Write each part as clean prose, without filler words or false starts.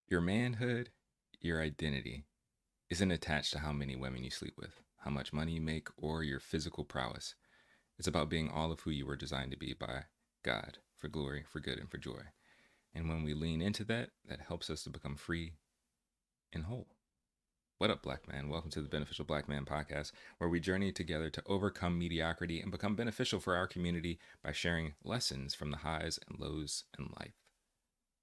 Your manhood, your identity, isn't attached to how many women you sleep with, how much money you make, or your physical prowess. It's about being all of who you were designed to be by God, for glory, for good, and for joy. And when we lean into that, that helps us to become free and whole. What up, Black Man? Welcome to the Beneficial Black Man podcast, where we journey together to overcome mediocrity and become beneficial for our community by sharing lessons from the highs and lows in life.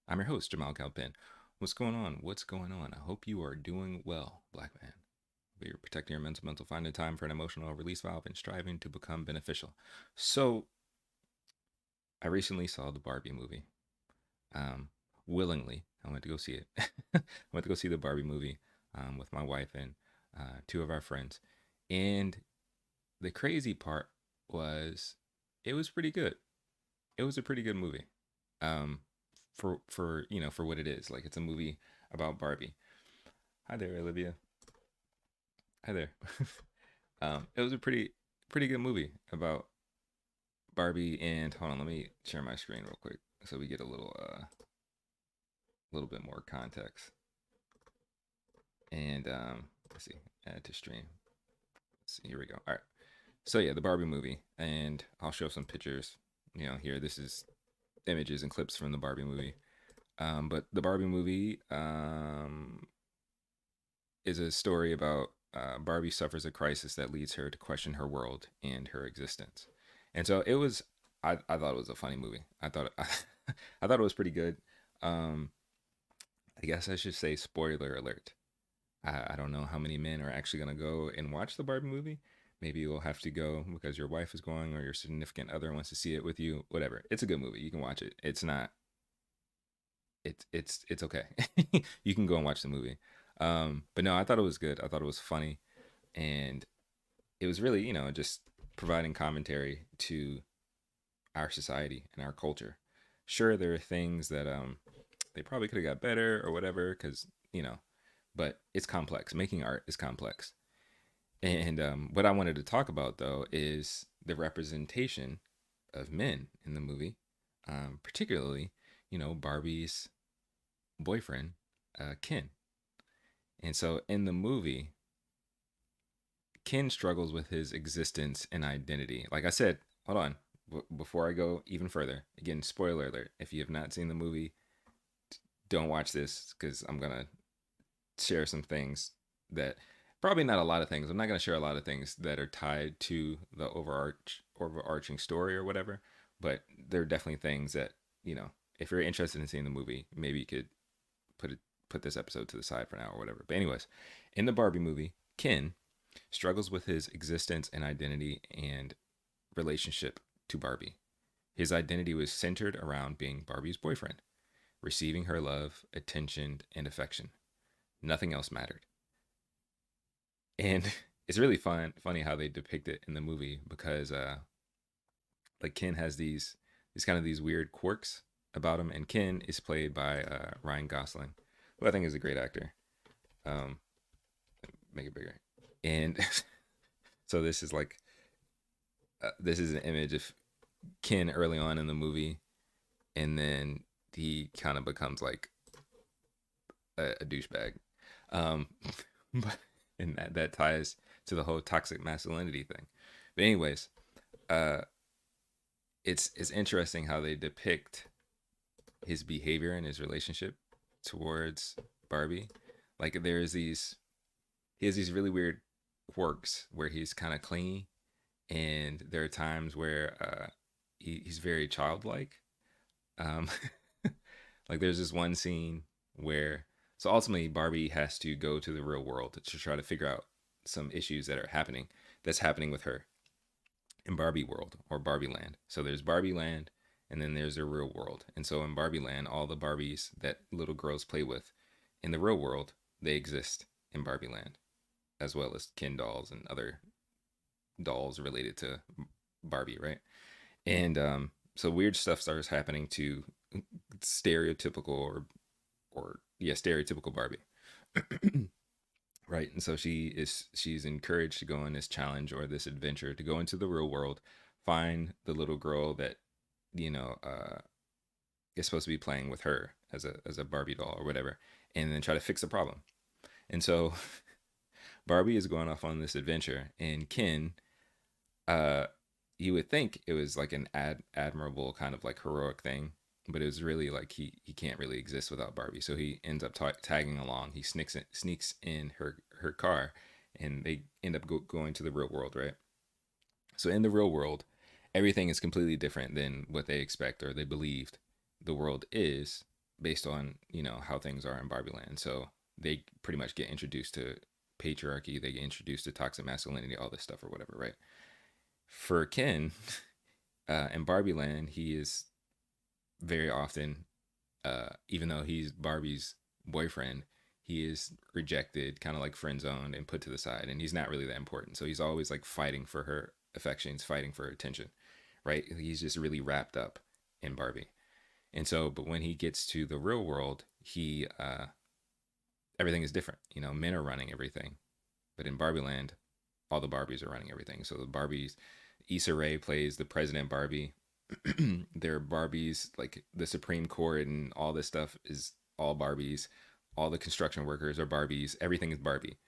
I'm your host, Jamal Calpin. What's going on? What's going on? I hope you are doing well, Black Man. You're protecting your mental, finding time for an emotional release valve, and striving to become beneficial. So, I recently saw the Barbie movie. Um, Willingly, I went to go see it. I went to go see the Barbie movie with my wife and two of our friends. And the crazy part was, it was pretty good. It was a pretty good movie. Um, for what it is. Like, it's a movie about Barbie. Hi there, Olivia. Hi there. It was a pretty good movie about Barbie and hold on, let me share my screen real quick so we get a little bit more context. And let's see, add to stream. Let's see, here we go. All right. So yeah, the Barbie movie, and I'll show some pictures. Here this is images and clips from the Barbie movie. But the Barbie movie is a story about Barbie suffers a crisis that leads her to question her world and her existence. And so it was. I thought it was a funny movie. I thought it was pretty good. Um, I guess I should say spoiler alert. I don't know how many men are actually gonna go and watch the Barbie movie. Maybe you'll have to go because your wife is going or your significant other wants to see it with you. Whatever. It's a good movie. You can watch it. It's not. It's okay. You can go and watch the movie. But no, I thought it was good. I thought it was funny, and it was really just providing commentary to our society and our culture. Sure, there are things that they probably could have got better or whatever, because but it's complex. Making art is complex. And what I wanted to talk about though is the representation of men in the movie, particularly Barbie's boyfriend, Ken. And so in the movie, Ken struggles with his existence and identity. Like I said, hold on, before I go even further, again, spoiler alert: if you have not seen the movie, don't watch this because I'm gonna share some things that probably not a lot of things. I'm not gonna share a lot of things that are tied to the overarching story or whatever. But there are definitely things that if you're interested in seeing the movie, maybe you could put it put this episode to the side for now or whatever. But anyways, in the Barbie movie, Ken struggles with his existence and identity and relationship to Barbie. His identity was centered around being Barbie's boyfriend, receiving her love, attention, and affection. Nothing else mattered. And it's really funny how they depict it in the movie because like Ken has these weird quirks about him, and Ken is played by Ryan Gosling, who I think is a great actor. Um, Make it bigger. And so this is an image of Ken early on in the movie, and then he kind of becomes like a douchebag. Um, but and that ties to the whole toxic masculinity thing. But anyways, uh, it's interesting how they depict his behavior and his relationship towards Barbie. Like he has these really weird quirks where he's kind of clingy, and there are times where he's very childlike. Um, like there's this one scene where so ultimately Barbie has to go to the real world to try to figure out some issues that are happening that's happening with her in Barbie world or Barbie land. So there's Barbie land and then there's the real world. And so in Barbie land, all the Barbies that little girls play with in the real world, they exist in Barbie land, as well as Ken dolls and other dolls related to Barbie, right? And so weird stuff starts happening to stereotypical or yeah, stereotypical Barbie. Right. And so she's encouraged to go on this challenge or this adventure to go into the real world, find the little girl that, you know, is supposed to be playing with her as a Barbie doll or whatever, and then try to fix the problem. And so Barbie is going off on this adventure, and Ken, uh, you would think it was like an admirable kind of like heroic thing, but it was really like he can't really exist without Barbie. So he ends up tagging along. He sneaks in her car, and they end up going to the real world, right? So in the real world, everything is completely different than what they expect or they believed the world is based on, how things are in Barbie Land. So they pretty much get introduced to patriarchy, they get introduced to toxic masculinity, all this stuff or whatever, right? For Ken, in Barbie Land, he is very often, even though he's Barbie's boyfriend, he is rejected, kind of like friend zoned and put to the side, and he's not really that important. So he's always like fighting for her affections, fighting for her attention, right? He's just really wrapped up in Barbie. And so, but when he gets to the real world, he everything is different. Men are running everything, but in Barbie Land, all the Barbies are running everything. So the Barbies, Issa Rae plays the President Barbie. Their Barbies, like the Supreme Court and all this stuff is all Barbies. All the construction workers are Barbies. Everything is Barbie.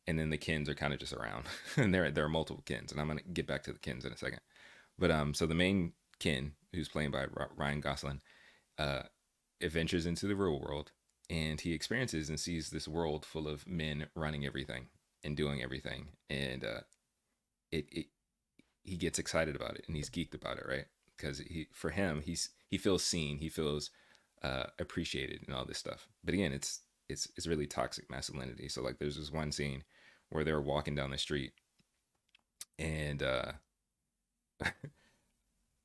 And then the Kens are kind of just around. And there are multiple Kens. And I'm gonna get back to the Kens in a second. But so the main Ken, who's played by Ryan Gosling, uh, adventures into the real world, and he experiences and sees this world full of men running everything and doing everything, and it he gets excited about it and he's geeked about it, right? Because for him he feels seen, he feels appreciated and all this stuff. But again, it's really toxic masculinity. So like there's this one scene where they're walking down the street, and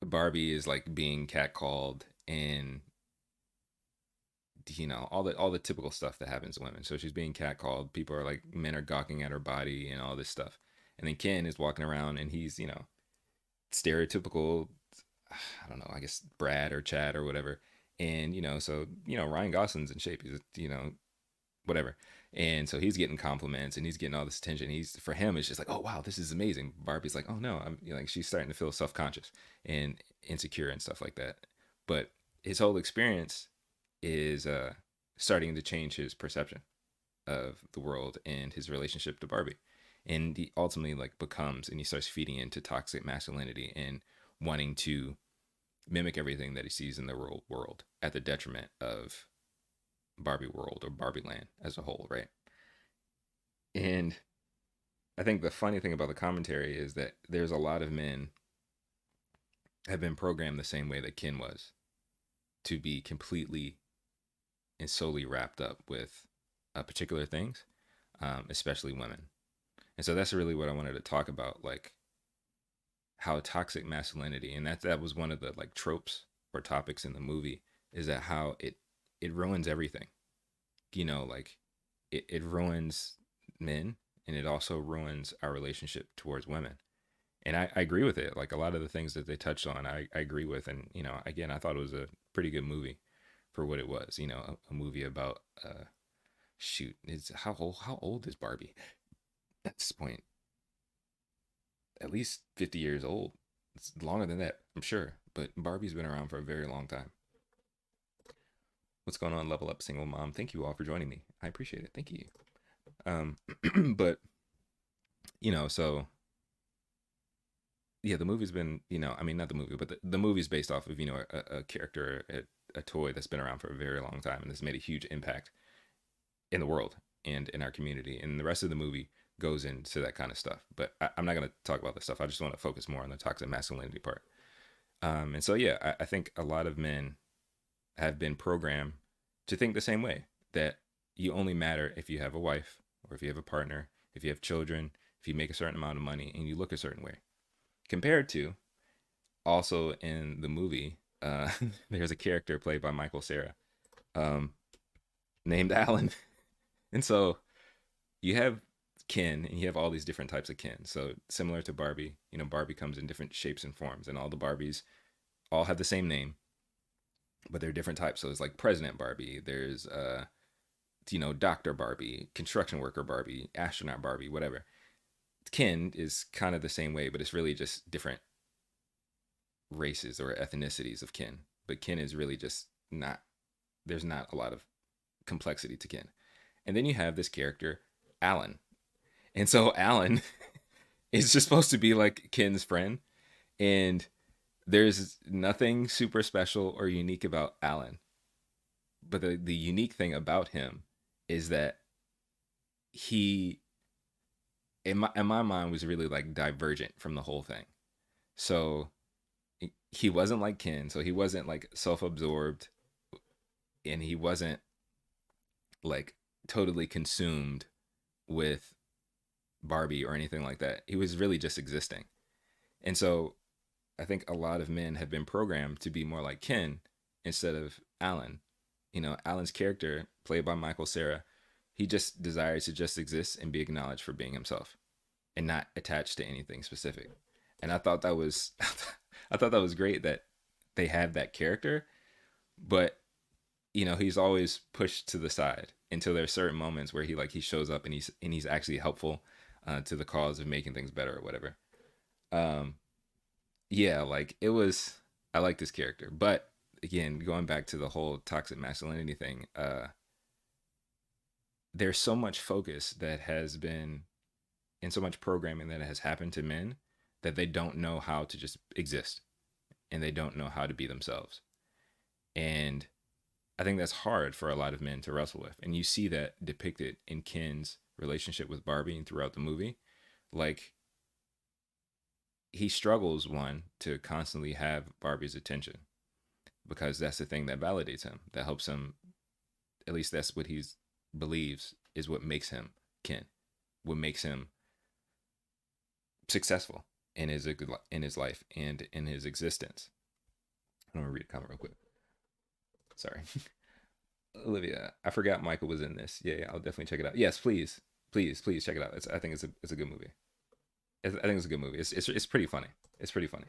Barbie is like being catcalled, and all the typical stuff that happens to women. So she's being catcalled. People are like, men are gawking at her body and all this stuff. And then Ken is walking around and he's stereotypical, I don't know, I guess Brad or Chad or whatever. And so Ryan Gosling's in shape. He's whatever. And so he's getting compliments and he's getting all this attention. For him, it's just like, oh wow, this is amazing. Barbie's like, oh no, I'm like she's starting to feel self conscious and insecure and stuff like that. But his whole experience is starting to change his perception of the world and his relationship to Barbie. And he ultimately like becomes, and he starts feeding into toxic masculinity and wanting to mimic everything that he sees in the real world at the detriment of Barbie world or Barbie land as a whole, right? And I think the funny thing about the commentary is that there's a lot of men have been programmed the same way that Ken was, to be completely and solely wrapped up with particular things, especially women. And so that's really what I wanted to talk about, like how toxic masculinity, and that was one of the like tropes or topics in the movie, is that how it ruins everything. Like it ruins men, and it also ruins our relationship towards women. And I agree with it. Like a lot of the things that they touched on, I agree with. And again, I thought it was a pretty good movie for what it was. A movie about shoot, is how old is Barbie at this point? At least 50 years old. It's longer than that, I'm sure. But Barbie's been around for a very long time. What's going on, Level Up Single Mom? Thank you all for joining me. I appreciate it. Thank you. But so yeah, the movie's been, I mean, not the movie, but the movie's based off of, a character, a toy that's been around for a very long time and has made a huge impact in the world and in our community. And the rest of the movie goes into that kind of stuff. But I'm not going to talk about this stuff. I just want to focus more on the toxic masculinity part. And so, yeah, I think a lot of men have been programmed to think the same way, that you only matter if you have a wife or if you have a partner, if you have children, if you make a certain amount of money and you look a certain way. Compared to, also in the movie, there's a character played by Michael Cera, um, named Alan. And so you have Ken and you have all these different types of Ken. So similar to Barbie, Barbie comes in different shapes and forms, and all the Barbies all have the same name, but they're different types. So it's like President Barbie, there's Dr. Barbie, construction worker Barbie, astronaut Barbie, whatever. Ken is kind of the same way, but it's really just different races or ethnicities of Ken. But Ken is really just not there's not a lot of complexity to Ken. And then you have this character, Alan. And so Alan is just supposed to be like Ken's friend. And there's nothing super special or unique about Alan. But the unique thing about him is that he, in my mind, was really like divergent from the whole thing. So he wasn't like Ken. So he wasn't like self absorbed, and he wasn't like totally consumed with Barbie or anything like that. He was really just existing. And so I think a lot of men have been programmed to be more like Ken instead of Alan. You know, Alan's character, played by Michael Cera, he just desires to just exist and be acknowledged for being himself and not attached to anything specific. And I thought that was I thought that was great that they have that character, but you know, he's always pushed to the side until there's certain moments where he shows up and he's actually helpful to the cause of making things better or whatever. Um, yeah, like it was. I like this character, but again, going back to the whole toxic masculinity thing, there's so much focus that has been and so much programming that has happened to men that they don't know how to just exist and they don't know how to be themselves. And I think that's hard for a lot of men to wrestle with. And you see that depicted in Ken's relationship with Barbie and throughout the movie. Like he struggles, one, to constantly have Barbie's attention because that's the thing that validates him, that helps him. At least that's what he believes is what makes him Ken, what makes him successful in his life and in his existence. I'm gonna read a comment real quick. Sorry, Olivia. I forgot Michael was in this. Yeah, I'll definitely check it out. Yes, please, please check it out. I think it's a good movie. I think it's a good movie. It's pretty funny. It's pretty funny.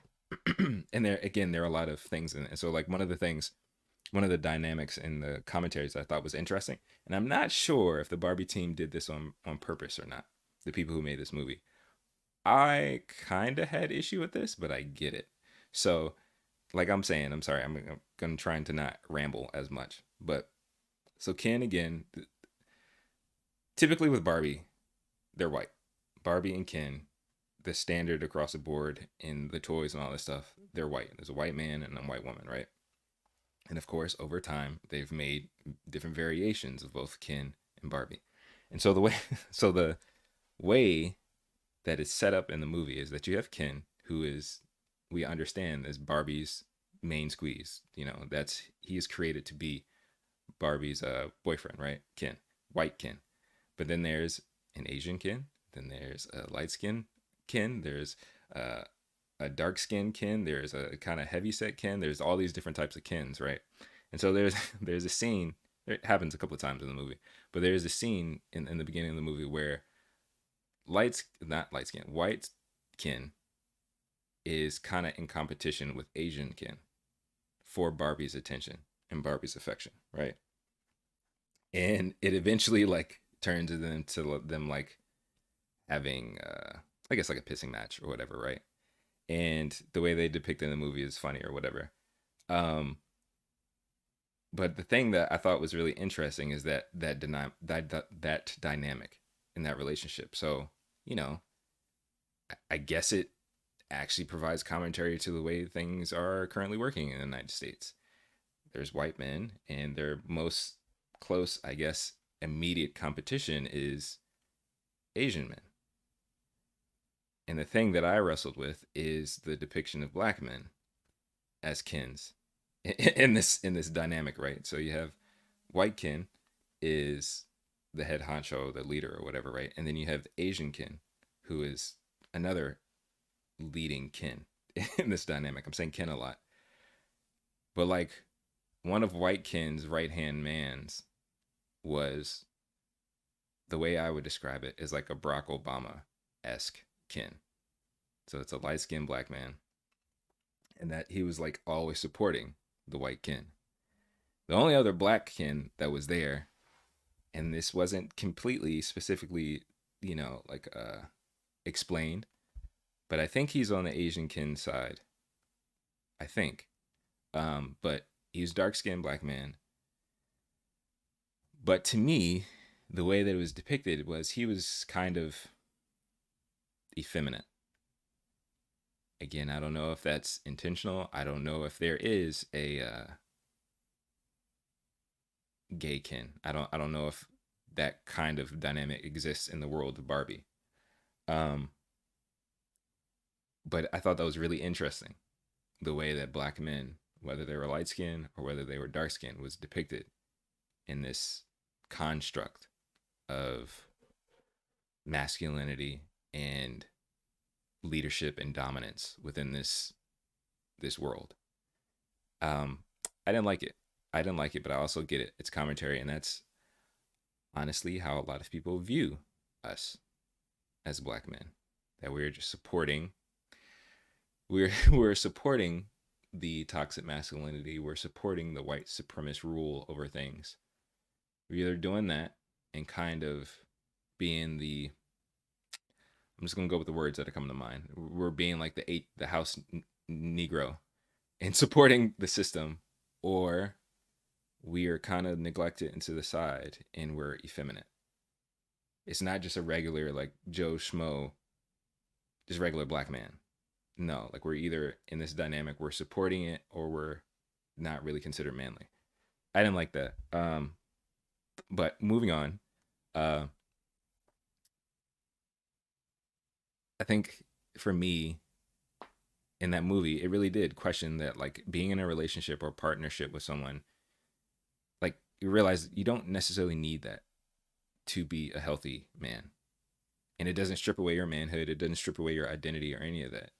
And there again, there are a lot of things in it. So like one of the dynamics in the commentaries I thought was interesting, and I'm not sure if the Barbie team did this on purpose or not. The people who made this movie, I kind of had issue with this, but I get it. So like I'm saying, I'm sorry, I'm gonna try to not ramble as much, but so Ken again, typically with Barbie, they're white. Barbie and Ken, the standard across the board in the toys and all this stuff, they're white. There's a white man and a white woman, right? And of course, over time, they've made different variations of both Ken and Barbie. And so the way, so the way that it's set up in the movie is that you have Ken, who is, we understand, is Barbie's main squeeze. You know, that's he is created to be Barbie's boyfriend, right? Ken, white Ken. But then there's an Asian Ken. Then there's a light skin Ken. There's uh, a dark skinned Ken. There's a kind of heavy set Ken. There's all these different types of Kens, right? And so there's there's a scene. It happens a couple of times in the movie, but there's a scene in the beginning of the movie where not light skin, white Ken is kind of in competition with Asian Ken for Barbie's attention and Barbie's affection, right? And it eventually like turns them to them like having I guess like a pissing match or whatever, right? And the way they depict it in the movie is funny or whatever. Um, but the thing that I thought was really interesting is that dynamic in that relationship. So you know, I guess it actually provides commentary to the way things are currently working in the United States. There's white men, and their most close, I guess, immediate competition is Asian men. And the thing that I wrestled with is the depiction of black men as Kens in this dynamic, right? So you have white Ken is the head honcho, the leader or whatever, right? And then you have Asian Ken, who is another leading Ken in this dynamic. I'm saying Ken a lot, but like one of white Ken's right hand mans was, the way I would describe it is like a Barack Obama esque Ken. So it's a light skinned black man, and that he was like always supporting the white Ken. The only other black Ken that was there, and this wasn't completely specifically, you know, like explained, but I think he's on the Asian Ken side. I think, but he's dark skinned black man, But to me, the way that it was depicted was he was kind of effeminate. Again, I don't know if that's intentional. I don't know if there is a gay kin. I don't know if that kind of dynamic exists in the world of Barbie. Um, but I thought that was really interesting, the way that black men, whether they were light skinned or whether they were dark skinned, was depicted in this construct of masculinity and leadership and dominance within this world. Um, I didn't like it. I didn't like it, but I also get it. It's commentary, and that's honestly how a lot of people view us as black men. That we're just supporting. We're supporting the toxic masculinity. We're supporting the white supremacist rule over things. We're either doing that and kind of being the, I'm just gonna go with the words that are coming to mind. We're being like the house Negro and supporting the system, or we are kind of neglected into the side and we're effeminate. It's not just a regular like Joe Schmo, just regular black man. No, like we're either in this dynamic, we're supporting it, or we're not really considered manly. I didn't like that. But moving on, uh, I think for me in that movie, it really did question that like being in a relationship or partnership with someone, like you realize you don't necessarily need that to be a healthy man. And it doesn't strip away your manhood, it doesn't strip away your identity or any of that.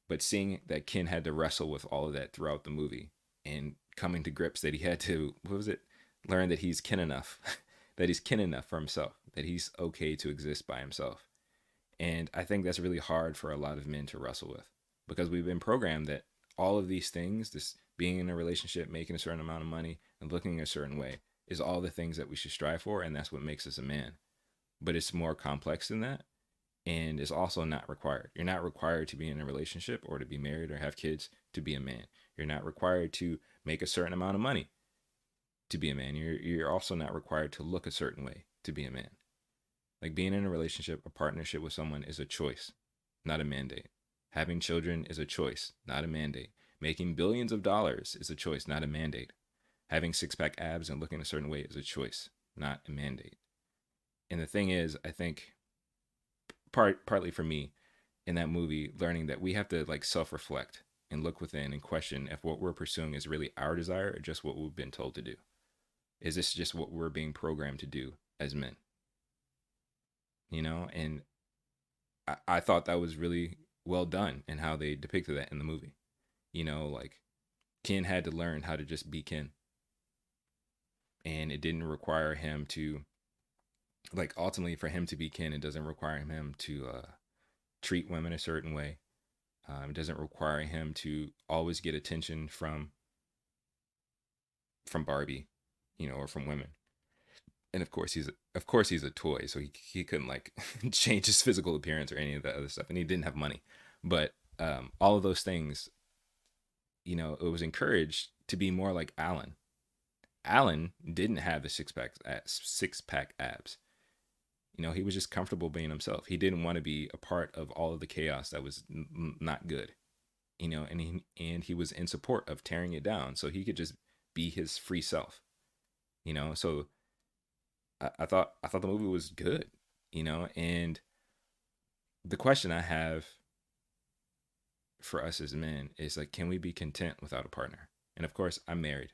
But seeing that Ken had to wrestle with all of that throughout the movie and coming to grips that he had to, what was it, learn that he's kin enough, that he's kin enough for himself, that he's okay to exist by himself. And I think that's really hard for a lot of men to wrestle with because we've been programmed that all of these things, this being in a relationship, making a certain amount of money, and looking a certain way, is all the things that we should strive for. And that's what makes us a man. But it's more complex than that. And it's also not required. You're not required to be in a relationship or to be married or have kids to be a man. You're not required to make a certain amount of money to be a man. You're also not required to look a certain way to be a man. Like being in a relationship, a partnership with someone is a choice, not a mandate. Having children is a choice, not a mandate. Making billions of dollars is a choice, not a mandate. Having six pack abs and looking a certain way is a choice, not a mandate. And the thing is, I think partly for me in that movie, learning that we have to like self reflect and look within and question if what we're pursuing is really our desire or just what we've been told to do. Is this just what we're being programmed to do as men? You know, and I thought that was really well done in how they depicted that in the movie. You know, like Ken had to learn how to just be Ken, and it didn't require him to, like, ultimately for him to be Ken, it doesn't require him to treat women a certain way. It doesn't require him to always get attention from Barbie, you know, or from women. And of course he's a toy, so he couldn't like change his physical appearance or any of that other stuff, and he didn't have money. But all of those things, you know, it was encouraged to be more like Alan. Alan didn't have the six pack abs. You know, he was just comfortable being himself. He didn't want to be a part of all of the chaos that was not good. You know, and he was in support of tearing it down, so he could just be his free self. You know, so I thought the movie was good. You know, and the question I have for us as men is like, can we be content without a partner? And of course, I'm married.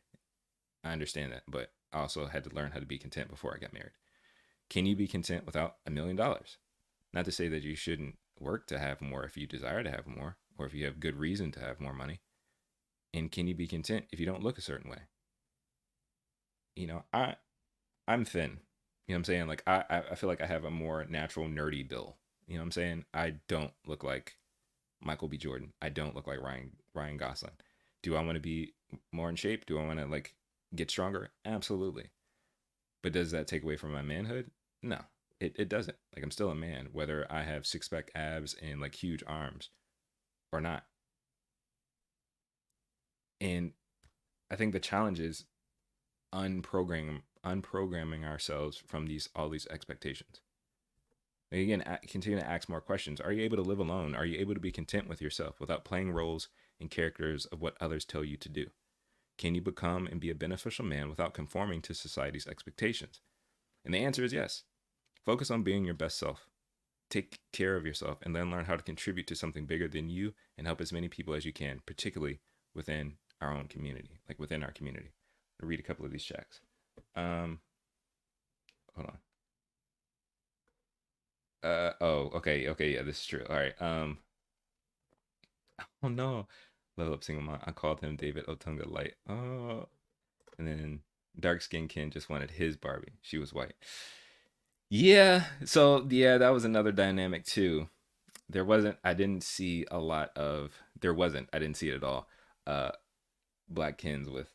I understand that, but I also had to learn how to be content before I got married. Can you be content without $1 million? Not to say that you shouldn't work to have more if you desire to have more, or if you have good reason to have more money. And can you be content if you don't look a certain way? You know, I'm thin. You know what I'm saying? Like I feel like I have a more natural nerdy bill. You know what I'm saying? I don't look like Michael B. Jordan. I don't look like Ryan Gosling. Do I want to be more in shape? Do I want to like get stronger? Absolutely. But does that take away from my manhood? No, it doesn't. Like I'm still a man, whether I have six pack abs and like huge arms or not. And I think the challenge is unprogramming unprogramming ourselves from these all these expectations. And again, continue to ask more questions. Are you able to live alone? Are you able to be content with yourself without playing roles and characters of what others tell you to do? Can you become and be a beneficial man without conforming to society's expectations? And the answer is yes. Focus on being your best self. Take care of yourself and then learn how to contribute to something bigger than you and help as many people as you can, particularly within our own community, like within our community. I'll read a couple of these checks. Um, Hold on. Oh, okay, yeah, this is true. All right. Oh no. Level up single mom. I called him David Otunga Light. Oh, and then dark skinned Ken just wanted his Barbie. She was white. Yeah, so yeah, that was another dynamic too. I didn't see a lot of, I didn't see it at all. Uh, Black Kens with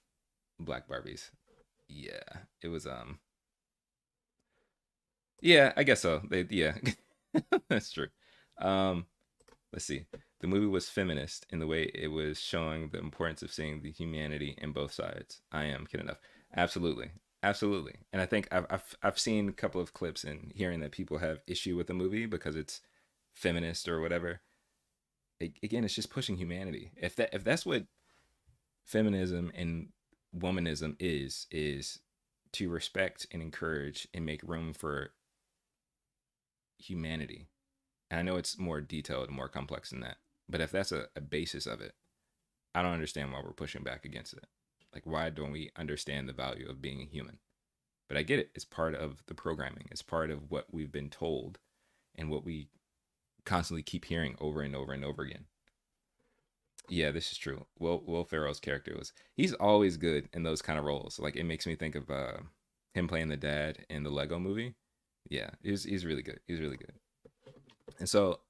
black Barbies. Yeah, it was, yeah, I guess so. Yeah, that's true. Um, let's see. The movie was feminist in the way it was showing the importance of seeing the humanity in both sides. I am kidding enough. Absolutely, absolutely. And I think I've seen a couple of clips and hearing that people have issue with the movie because it's feminist or whatever. Again, it's just pushing humanity. If that's what feminism and womanism is to respect and encourage and make room for humanity. And I know it's more detailed and more complex than that. But if that's a basis of it, I don't understand why we're pushing back against it. Like, why don't we understand the value of being a human? But I get it. It's part of the programming, it's part of what we've been told and what we constantly keep hearing over and over and over again. Yeah, this is true. Will Ferrell's character he's always good in those kind of roles. Like, it makes me think of him playing the dad in the Lego movie. Yeah, he's really good. He's really good. And so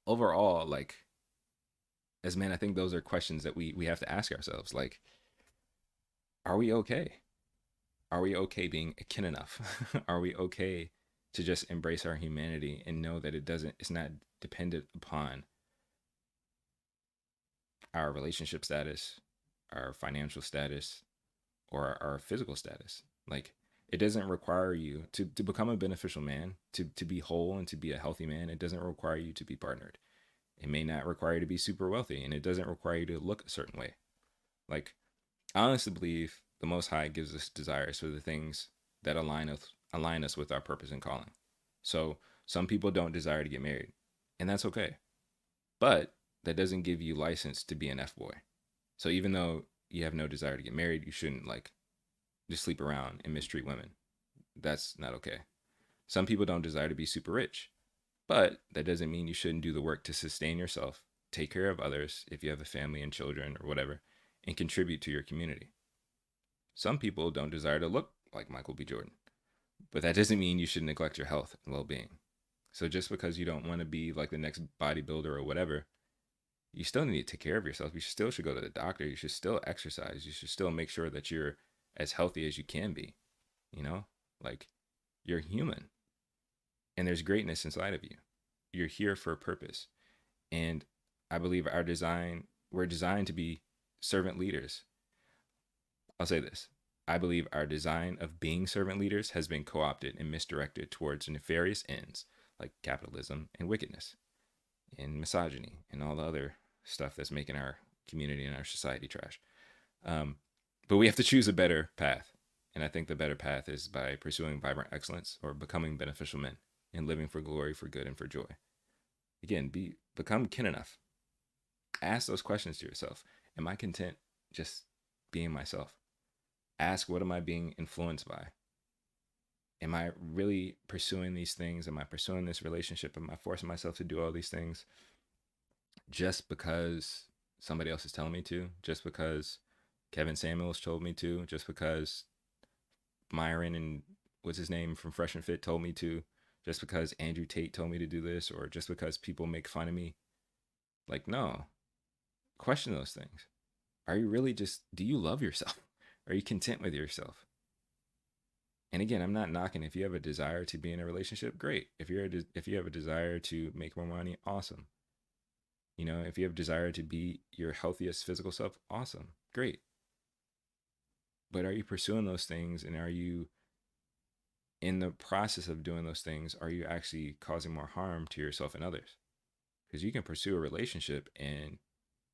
overall, like, as men, I think those are questions that we have to ask ourselves. Like, are we okay? Are we okay being kin enough? Are we okay to just embrace our humanity and know that it's not dependent upon our relationship status, our financial status, or our physical status? Like, it doesn't require you to become a beneficial man, to be whole and to be a healthy man. It doesn't require you to be partnered. It may not require you to be super wealthy, and it doesn't require you to look a certain way. Like, I honestly believe the Most High gives us desires for the things that align us with our purpose and calling. So some people don't desire to get married, and that's okay. But that doesn't give you license to be an F boy. So even though you have no desire to get married, you shouldn't like just sleep around and mistreat women. That's not okay. Some people don't desire to be super rich, but that doesn't mean you shouldn't do the work to sustain yourself, take care of others if you have a family and children or whatever, and contribute to your community. Some people don't desire to look like Michael B. Jordan, but that doesn't mean you should neglect your health and well being. So just because you don't want to be like the next bodybuilder or whatever, you still need to take care of yourself. You still should go to the doctor. You should still exercise. You should still make sure that you're as healthy as you can be. You know, like, you're human and there's greatness inside of you. You're here for a purpose. And I believe we're designed to be servant leaders. I'll say this. I believe our design of being servant leaders has been co opted and misdirected towards nefarious ends like capitalism and wickedness and misogyny and all the other stuff that's making our community and our society trash. Um, but we have to choose a better path. And I think the better path is by pursuing vibrant excellence or becoming beneficial men and living for glory, for good, and for joy. Again, become kin enough. Ask those questions to yourself. Am I content just being myself? Ask, what am I being influenced by? Am I really pursuing these things? Am I pursuing this relationship? Am I forcing myself to do all these things just because somebody else is telling me to? Just because Kevin Samuels told me to? Just because Myron and what's his name from Fresh and Fit told me to? Just because Andrew Tate told me to do this? Or just because people make fun of me? Like, no. Question those things. Are you really do you love yourself? Are you content with yourself? And again, I'm not knocking if you have a desire to be in a relationship, great. If you have a desire to make more money, awesome. You know, if you have a desire to be your healthiest physical self, awesome, great. But are you pursuing those things, and are you in the process of doing those things, are you actually causing more harm to yourself and others? Because you can pursue a relationship and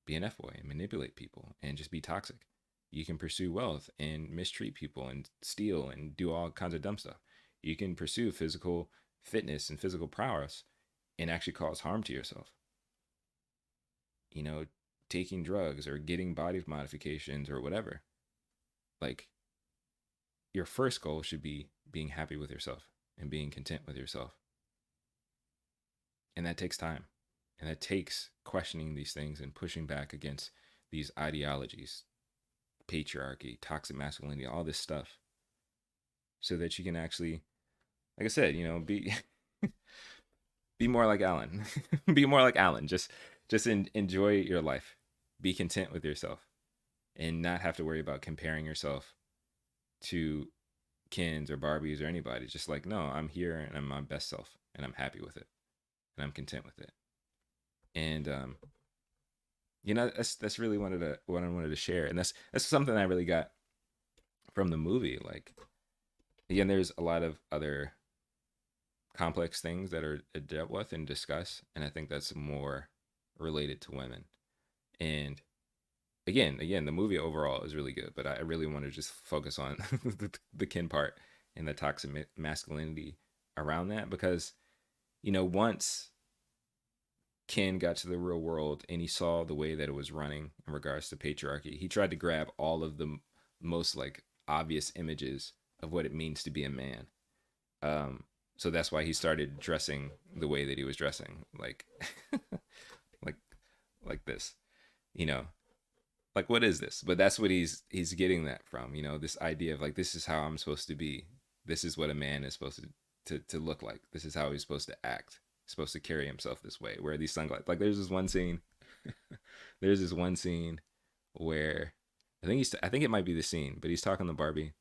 be an F boy and manipulate people and just be toxic. You can pursue wealth and mistreat people and steal and do all kinds of dumb stuff. You can pursue physical fitness and physical prowess and actually cause harm to yourself. You know, taking drugs or getting body modifications or whatever. Like, your first goal should be being happy with yourself and being content with yourself. And that takes time. And that takes questioning these things and pushing back against these ideologies, patriarchy, toxic masculinity, all this stuff, so that you can actually, like I said, be be more like Alan. Be more like Alan. Just enjoy your life. Be content with yourself and not have to worry about comparing yourself to Kens or Barbies or anybody. Just like, no, I'm here and I'm my best self and I'm happy with it and I'm content with it. And that's really what I wanted to share, and that's something I really got from the movie. Like, again, there's a lot of other complex things that are dealt with and discussed, and I think that's more related to women. And again, the movie overall is really good, but I really want to just focus on the Ken part and the toxic masculinity around that, because once Ken got to the real world and he saw the way that it was running in regards to patriarchy, he tried to grab all of the most like obvious images of what it means to be a man. Um, so that's why he started dressing the way that he was dressing, like, like, like this, you know, like, what is this? But that's what he's getting that from, this idea of like, this is how I'm supposed to be. This is what a man is supposed to look like. This is how he's supposed to act. He's supposed to carry himself this way. Wear these sunglasses. Like, there's this one scene. There's this one scene where I think it might be the scene, but he's talking to Barbie,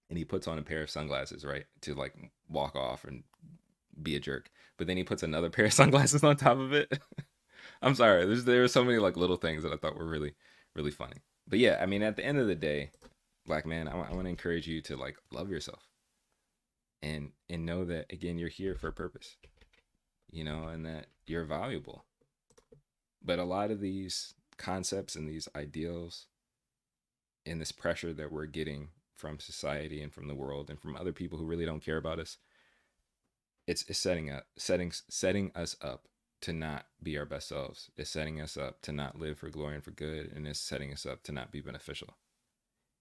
and he puts on a pair of sunglasses, right, to like walk off and be a jerk. But then he puts another pair of sunglasses on top of it. I'm sorry. There were so many like little things that I thought were really, really funny. But yeah, I mean, at the end of the day, black man, I want to encourage you to like love yourself and know that, again, you're here for a purpose, and that you're valuable. But a lot of these concepts and these ideals and this pressure that we're getting from society and from the world and from other people who really don't care about us, it's setting us up to not be our best selves. It's setting us up to not live for glory and for good, and it's setting us up to not be beneficial.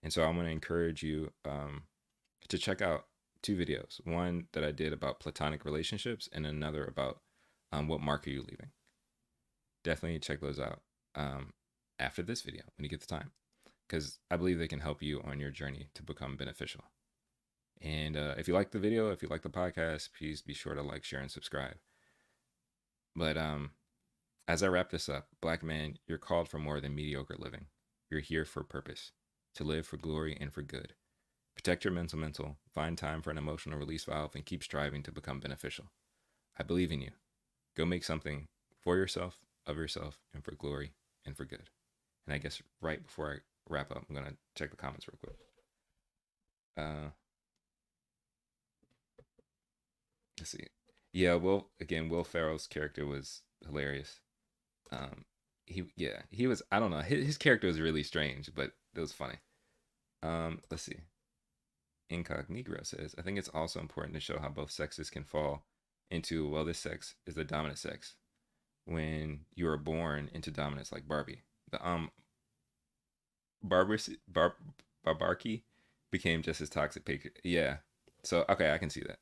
And so I'm going to encourage you to check out two videos. One that I did about platonic relationships, and another about what mark are you leaving. Definitely check those out after this video when you get the time, because I believe they can help you on your journey to become beneficial. And if you like the video, if you like the podcast, please be sure to like, share, and subscribe. But as I wrap this up, black man, you're called for more than mediocre living. You're here for purpose, to live for glory and for good. Protect your mental, find time for an emotional release valve, and keep striving to become beneficial. I believe in you. Go make something for yourself, of yourself, and for glory and for good. And I guess right before I wrap up, I'm going to check the comments real quick. Let's see. Yeah, Will Ferrell's character was hilarious. He was, I don't know, his character was really strange, but it was funny. Let's see. Incognito says, I think it's also important to show how both sexes can fall into, well, this sex is the dominant sex when you are born into dominance, like Barbie. The Barbarki became just as toxic. Yeah. So okay, I can see that.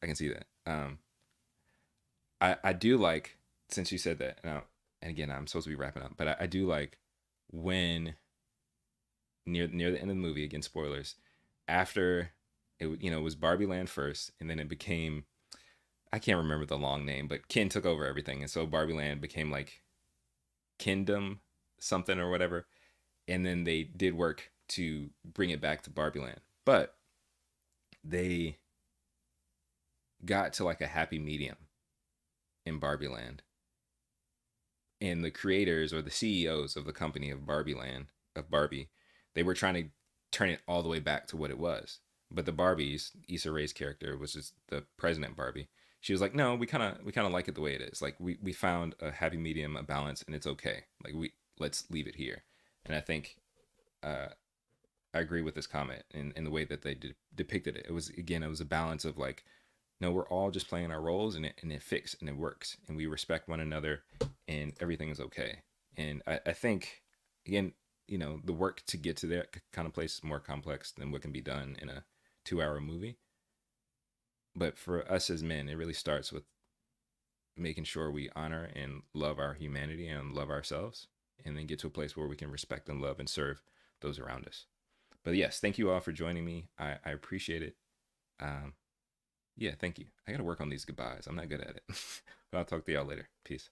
I do like, since you said that, and again, I'm supposed to be wrapping up, but I do like when near the end of the movie, again, spoilers, after it was Barbie Land first, and then it became, I can't remember the long name, but Ken took over everything, and so Barbie Land became like Kingdom something or whatever, and then they did work to bring it back to Barbie Land, but they got to like a happy medium in Barbie Land, and the creators or the CEOs of the company of Barbie Land, of Barbie, they were trying to turn it all the way back to what it was. But the Barbies, Issa Rae's character, was just the president Barbie. She was like, no, we kind of like it the way it is. Like we found a happy medium, a balance, and it's okay. Like we let's leave it here. And I think uh, I agree with this comment in the way that they depicted it. It was again, it was a balance of like, no, we're all just playing our roles, and it fits and it works, and we respect one another, and everything is okay. And I think again, the work to get to that kind of place is more complex than what can be done in a 2 hour movie. But for us as men, it really starts with making sure we honor and love our humanity and love ourselves, and then get to a place where we can respect and love and serve those around us. But yes, thank you all for joining me. I appreciate it. Um, yeah, thank you. I got to work on these goodbyes. I'm not good at it. But I'll talk to y'all later. Peace.